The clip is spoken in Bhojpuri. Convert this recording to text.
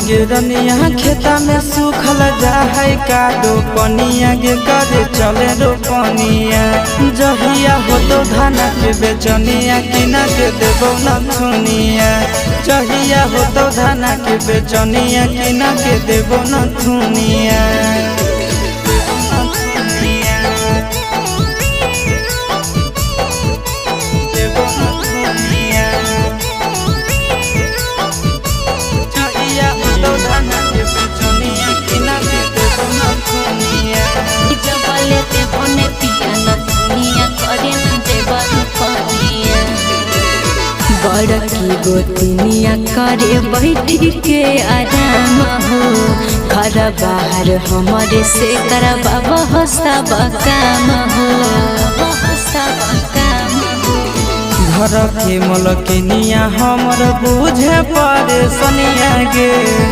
गिरनिया खेता में सूखल जा है कादो पनिया गे करे चले रोपनिया जहिया हो तो धाना के बेचनिया किना के देबो न थुनिया जहिया हो तो धाना के बेचनिया किना के देबो न थुनिया। बड़की गोतनिया करे बैठी के आराम हो घर बाहर हमारे से करबा सब काम हो घर के मलकिनिया हमर बुझे परेशनिया गे।